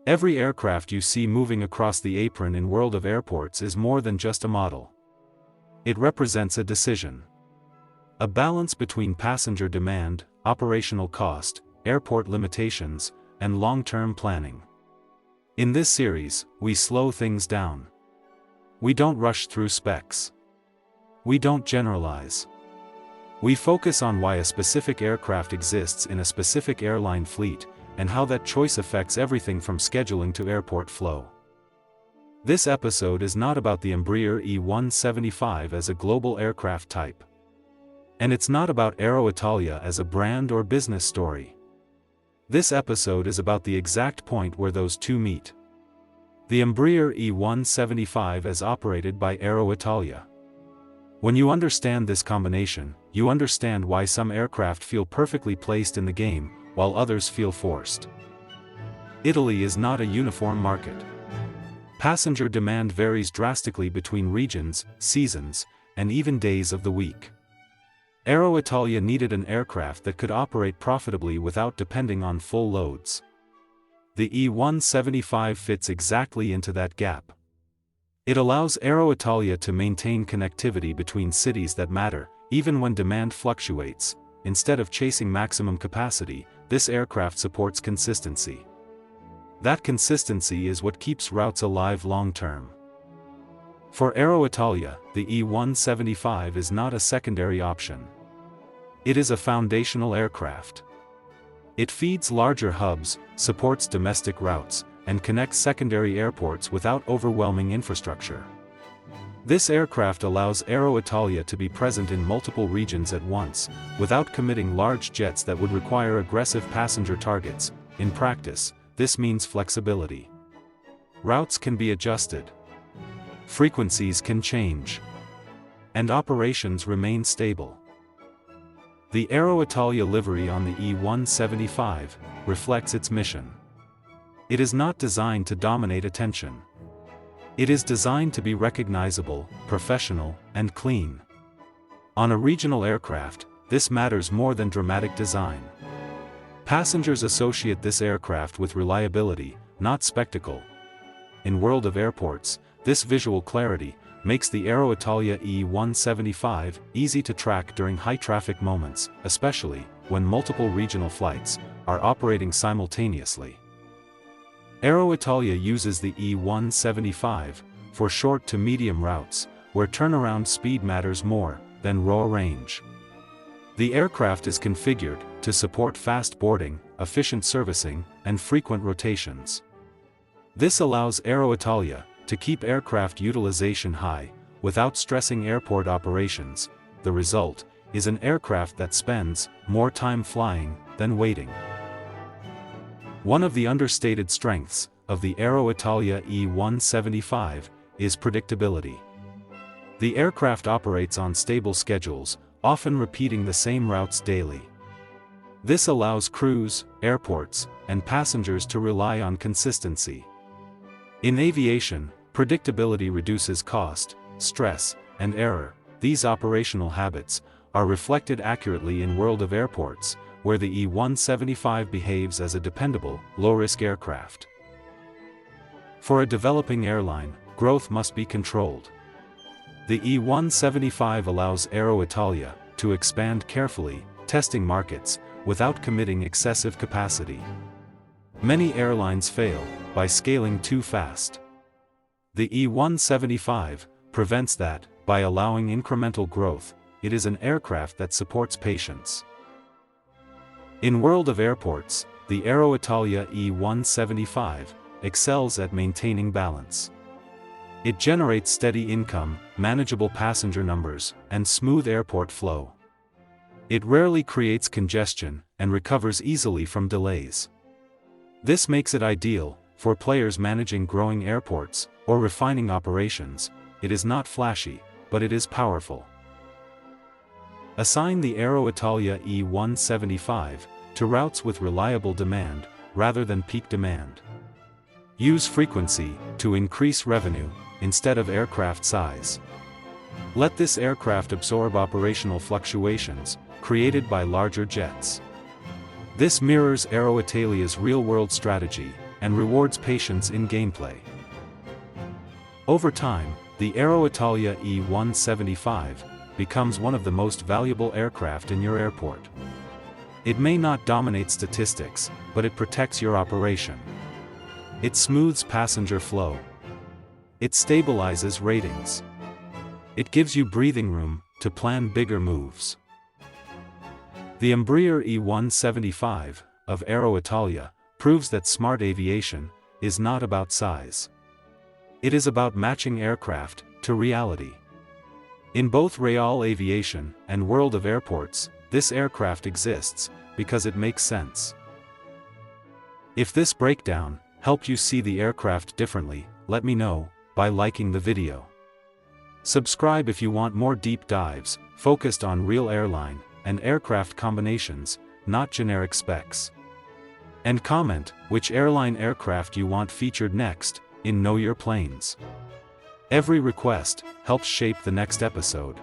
Every aircraft you see moving across the apron in World of Airports is more than just a model. It represents a decision. A balance between passenger demand, operational cost, airport limitations, and long-term planning. In this series, we slow things down. We don't rush through specs. We don't generalize. We focus on why a specific aircraft exists in a specific airline fleet, and how that choice affects everything from scheduling to airport flow. This episode is not about the Embraer E175 as a global aircraft type. And it's not about Aeroitalia as a brand or business story. This episode is about the exact point where those two meet. The Embraer E175 as operated by Aeroitalia. When you understand this combination, you understand why some aircraft feel perfectly placed in the game, while others feel forced. Italy is not a uniform market. Passenger demand varies drastically between regions, seasons, and even days of the week. Aeroitalia needed an aircraft that could operate profitably without depending on full loads. The E175 fits exactly into that gap. It allows Aeroitalia to maintain connectivity between cities that matter, even when demand fluctuates. Instead of chasing maximum capacity, this aircraft supports consistency. That consistency is what keeps routes alive long-term. For Aeroitalia, the E175 is not a secondary option. It is a foundational aircraft. It feeds larger hubs, supports domestic routes, and connects secondary airports without overwhelming infrastructure. This aircraft allows Aeroitalia to be present in multiple regions at once, without committing large jets that would require aggressive passenger targets. In practice, this means flexibility. Routes can be adjusted. Frequencies can change. And operations remain stable. The Aeroitalia livery on the E175 reflects its mission. It is not designed to dominate attention. It is designed to be recognizable, professional, and clean. On a regional aircraft, this matters more than dramatic design. Passengers associate this aircraft with reliability, not spectacle. In World of Airports, this visual clarity makes the Aeroitalia E175 easy to track during high-traffic moments, especially when multiple regional flights are operating simultaneously. Aeroitalia uses the E175 for short to medium routes, where turnaround speed matters more than raw range. The aircraft is configured to support fast boarding, efficient servicing, and frequent rotations. This allows Aeroitalia to keep aircraft utilization high, without stressing airport operations. The result is an aircraft that spends more time flying than waiting. One of the understated strengths of the Aeroitalia E175 is predictability. The aircraft operates on stable schedules, often repeating the same routes daily. This allows crews, airports, and passengers to rely on consistency. In aviation, predictability reduces cost, stress, and error. These operational habits are reflected accurately in World of Airports, where the E175 behaves as a dependable, low-risk aircraft. For a developing airline, growth must be controlled. The E175 allows Aeroitalia to expand carefully, testing markets, without committing excessive capacity. Many airlines fail by scaling too fast. The E175 prevents that by allowing incremental growth. It is an aircraft that supports patience. In World of Airports, the Aeroitalia E175 excels at maintaining balance. It generates steady income, manageable passenger numbers, and smooth airport flow. It rarely creates congestion and recovers easily from delays. This makes it ideal for players managing growing airports or refining operations. It is not flashy, but it is powerful. Assign the Aeroitalia E175 to routes with reliable demand, rather than peak demand. Use frequency to increase revenue, instead of aircraft size. Let this aircraft absorb operational fluctuations, created by larger jets. This mirrors Aeroitalia's real-world strategy, and rewards patience in gameplay. Over time, the Aeroitalia E175 becomes one of the most valuable aircraft in your airport. It may not dominate statistics, but it protects your operation. It smooths passenger flow. It stabilizes ratings. It gives you breathing room to plan bigger moves. The Embraer E175 of Aeroitalia proves that smart aviation is not about size. It is about matching aircraft to reality. In both real aviation and world of airports, this aircraft exists because it makes sense. If this breakdown helped you see the aircraft differently, let me know by liking the video. Subscribe if you want more deep dives focused on real airline and aircraft combinations, not generic specs. And comment which airline aircraft you want featured next in Know Your Planes. Every request helps shape the next episode.